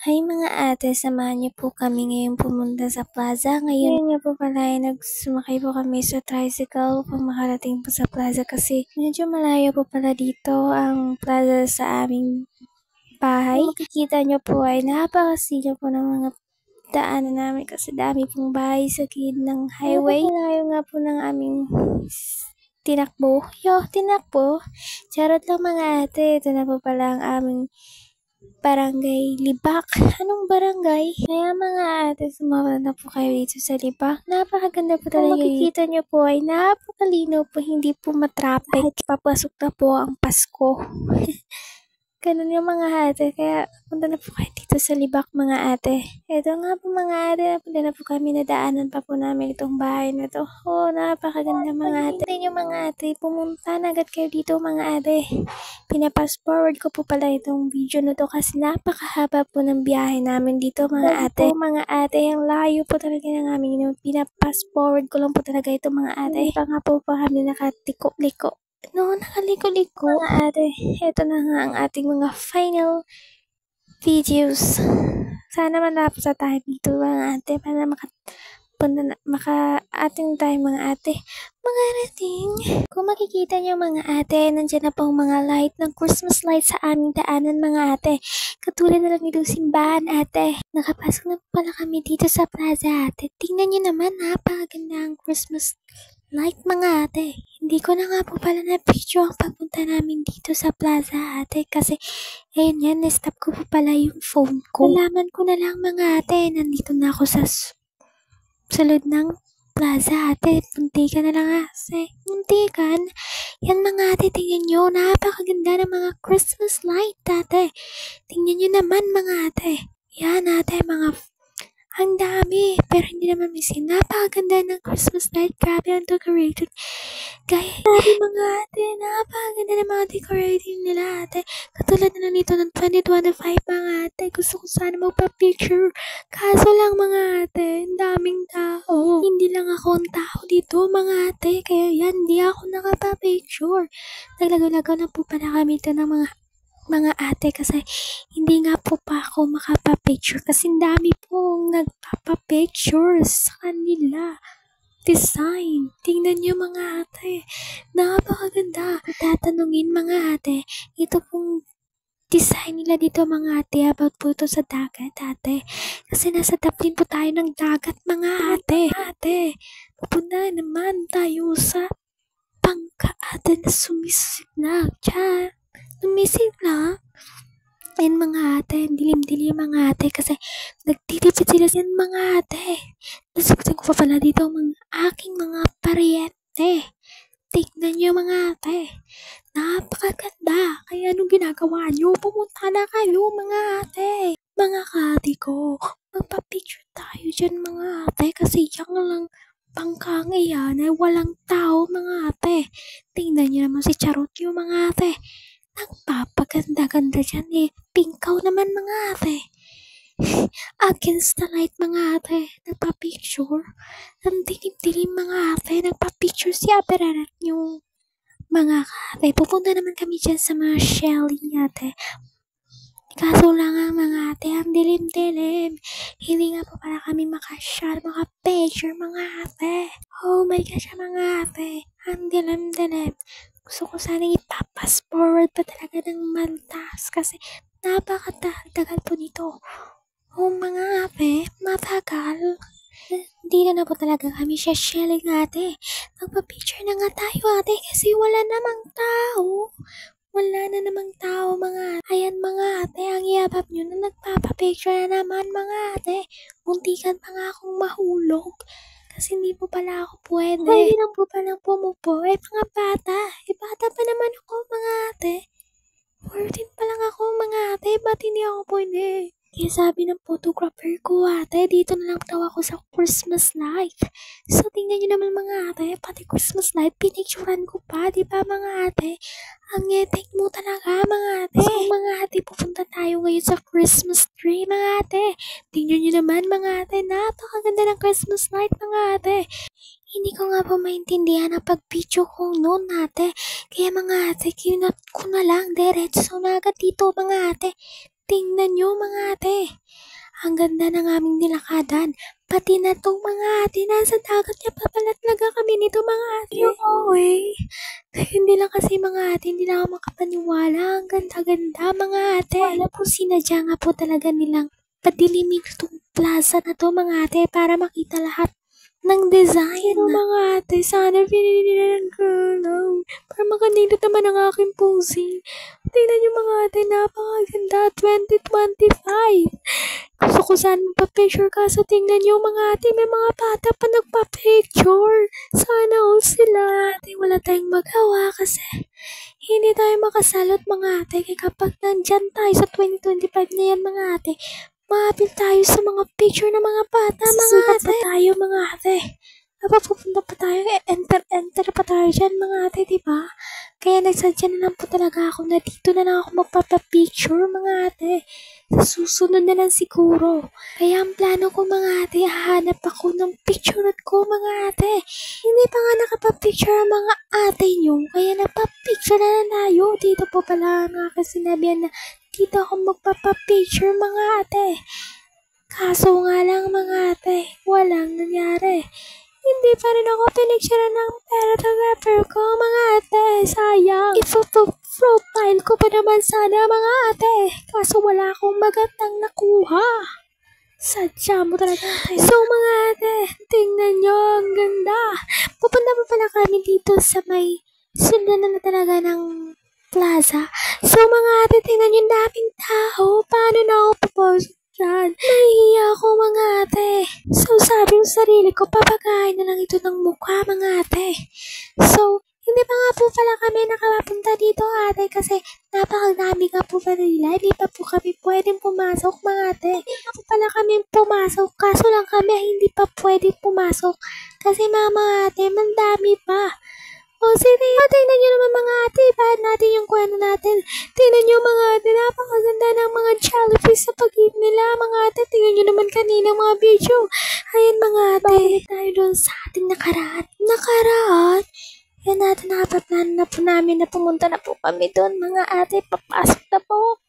Hi mga ate, samahan niyo po kami ngayon pumunta sa plaza. Ngayon nga po pala ay sumakay po kami sa tricycle upang makarating po sa plaza kasi medyo malayo po pala dito ang plaza sa aming bahay. Kung makikita niyo po ay napakasilyo po ng mga daanan namin kasi dami pong bahay sa gilid ng highway. Malayo nga po ng aming tinakbo. Charot lang mga ate, ito na po pala ang aming Barangay Libak. Anong barangay? Kaya mga ate, sumama na po kayo dito sa Libak. Napakaganda po talaga. Kung makikita nyo po ay napakalino po, hindi po matraffic. Papasok na po ang Pasko. Ganun yung mga ate. Kaya punta na po kayo dito sa Libak mga ate. Ito nga po mga ate, napunta na po kami, nadaanan pa po namin itong bahay na to. Oh, napakaganda mga ate. Tingnan nyo mga ate, pumunta na agad kayo dito mga ate. Pinapass forward ko po pala itong video na to kasi napakahaba po ng biyahe namin dito mga ate. Mga ate, ang layo po talaga ng aming pinapass forward ko lang po talaga ito mga ate. Hindi pa nga po kami nakatiko-liko. Nakaliko-liko. Mga ate, ito na nga ang ating mga final videos. Sana malapit sa tayo dito mga ate para maka-ating tayo mga ate. Mga rating. Kung makikita nyo mga ate, nandiyan na pong mga light ng Christmas light sa aming daanan mga ate. Katulad na lang itong simbahan ate. Nakapasok na pala kami dito sa plaza ate. Tingnan nyo naman, napakaganda ang Christmas light mga ate. Hindi ko na nga po pala na-video ang pagpunta namin dito sa plaza ate kasi ayun yan, na-stop ko po pala yung phone ko. Nalaman ko na lang mga ate, nandito na ako sa sulod ng plaza ate. Muntikan na lang ate. Muntikan. Yan mga ate, tingnan nyo, napakaganda ng mga Christmas light ate. Tingnan nyo naman mga ate. Yan ate, ang dami, pero hindi naman misin. Napakaganda ng Christmas light. Grabe ang decorated. Grabe mga ate, napakaganda ng mga decorating nila ate. Katulad na nito ng 2025 mga ate. Gusto ko sana magpa-picture. Kaso lang mga ate, ang daming tao. Hindi lang ako ang tao dito mga ate. Kaya yan, hindi ako nakapa-picture. Naglagaw na po pala kami ito ng mga ate kasi hindi nga po pa ako makapapicture kasi dami pong nagpapapicture sa kanila design. Tingnan nyo mga ate, napakaganda. Tatanungin mga ate, ito pong design nila dito mga ate about po ito sa dagat ate kasi nasa tablin po tayo ng dagat mga ate pupunta naman tayo sa bangka ate na sumisip na ayun mga ate, dilim-dilim mga ate kasi nagtitipid sila sa mga ate. Nasipitan ko pa pala dito ang aking mga pariente. Tignan nyo mga ate, napakaganda. Kaya anong ginagawa nyo? Pumunta na kayo mga ate. Mga kati ko, magpa-picture tayo dyan mga ate kasi yan lang bangkang iyan ay walang tao mga ate. Tingnan nyo naman si Charot yung mga ate. Nagpapaganda-ganda dyan eh. Pingkaw naman mga ate. Against the light mga ate. Nagpa-picture. Ang dilim-dilim mga ate. Nagpa-picture si Aberarat yung mga ate. Pupunta naman kami dyan sa mga Shelly ate. Kaso lang ang mga ate, ang dilim-dilim. Hindi nga po pala kami maka-picture mga ate. Oh my gosh mga ate. Ang dilim-dilim. Gusto ko sana ipapass forward pa talaga ng maltas kasi napakatagal po nito. Oh mga ate, matagal. Hindi na po talaga kami shelling ate. Magpa-picture na nga tayo ate kasi wala namang tao. Wala na namang tao mga ate. Ayan mga ate, ang yabab nyo na nagpapapicture na naman mga ate. Muntikan pa nga akong mahulog. Kasi hindi po pala ako pwede. Hindi lang po palang pumupo. Mga bata. Bata pa naman ako mga ate. 14 pa lang ako mga ate. Ba't hindi ako pwede? Kaya sabi ng photographer ko ate, dito na lang daw ako sa Christmas light. So tingnan nyo naman mga ate, pati Christmas light, pinicturean ko pa, di ba mga ate? Ang etek mo talaga mga ate. So mga ate, pupunta tayo ngayon sa Christmas tree mga ate. Tingnan nyo naman mga ate, napakaganda ng Christmas light mga ate. Hindi ko nga po maintindihan ang pag-video ko noon ate. Kaya mga ate, kinot ko na lang diretso na agad dito mga ate. Tingnan nyo mga ate. Ang ganda ng aming nilakadan. Pati na tong mga ate, nasa dagat niya pa pala talaga kami nito mga ate. Oo eh. Hindi lang kasi mga ate, hindi lang ako makapaniwala. Ang ganda-ganda mga ate. Wala po sinadya nga po talaga nilang padilimin itong plaza na to mga ate para makita lahat ng design. Pero mga ate, sana pinili nila ng galaw para makanilot naman ang aking posing. Tingnan nyo mga ate, napakaganda. 2025. Gusto ko sana magpa-picture kaso tingnan nyo mga ate, may mga bata pa nagpa-picture. Sana all sila. Ate, wala tayong magawa kasi hindi tayo makasalot mga ate. Kaya kapag nandyan tayo sa 2025 na yan mga ate, maabil tayo sa mga picture ng mga bata mga ate. Pa tayo mga ate. Napapupunta pa tayo, enter pa tayo dyan mga ate, diba? Kaya nagsadya na lang po talaga ako na dito na lang ako magpapapicture mga ate. Sa susunod na lang siguro. Kaya ang plano ko mga ate, hahanap ako ng picture ko mga ate. Hindi pa nga nakapapicture ang mga ate nyo. Kaya napapicture na lang tayo. Dito po pala ang aking sinabihan na dito ako magpapapicture mga ate. Kaso nga lang mga ate, walang nangyari. Hindi pa rin ako pinicture ng photographer ko mga ate. Sayang. Ipo-profile ko pa naman sana mga ate. Kaso wala akong magandang nakuha. Sadya mo talaga ate. So mga ate, tingnan nyo, ang ganda. Pupunta pa pala kami dito sa may sundan na talaga ng plaza. So mga ate, tingnan nyo, daming tao. Paano na ako pupost dyan? Nahihiya ako mga ate. So sabi ko sa sarili ko, papagayin na lang ito ng mukha mga ate. So, hindi pa nga po pala kami nakapunta dito ate kasi napakadami nga po pala nila. Hindi pa po kami pwedeng pumasok mga ate. Hindi pa po pala kami pumasok. Kaso lang kami hindi pa pwedeng pumasok. Kasi mga ate, mandami pa. O sige, tingnan nyo naman mga ate. Ibahan natin yung kwento natin. Tingnan nyo mga ate, napakaganda ng mga jellyfish sa pag-ibig nila mga ate. Tingnan nyo naman kanina mga video. Ayan mga ate, balik tayo doon sa ating nakaraan. Nakaraan? Yan natin nakapaplano na po namin na pumunta na po kami doon mga ate. Papasok na po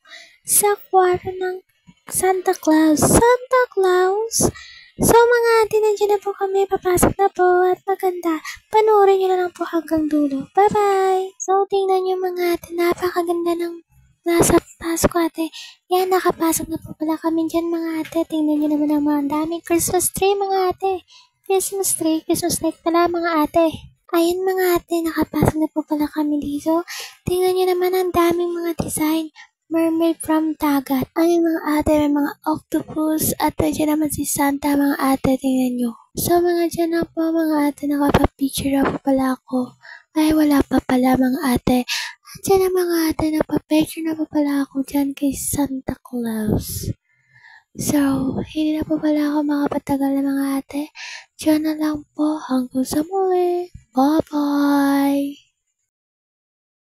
sa kwarto ng Santa Claus. Santa Claus? So mga ate, nandiyan na po kami. Papasok na po at maganda. Panoorin nyo na lang po hanggang dulo. Bye-bye! So tingnan nyo mga ate, napakaganda ng nasa Pasko ate. Yan, nakapasok na po pala kami dyan mga ate. Tingnan nyo naman ang mga daming Christmas tree mga ate. Christmas tree pala mga ate. Ayan mga ate, nakapasok na po pala kami dito. Tingnan nyo naman ang daming mga design. Mermaid from dagat. Ayun mga ate, may mga octopus. At dyan naman si Santa mga ate, tingnan nyo. So mga dyan na po mga ate, nakapapicture na po pala ako. Ay wala pa pala mga ate. Dyan na mga ate, nakapapicture na po pala ako dyan kay Santa Claus. So, hindi na po pala ako makapatagal na mga ate. Diyan na lang po hanggang sa muli. Bye-bye!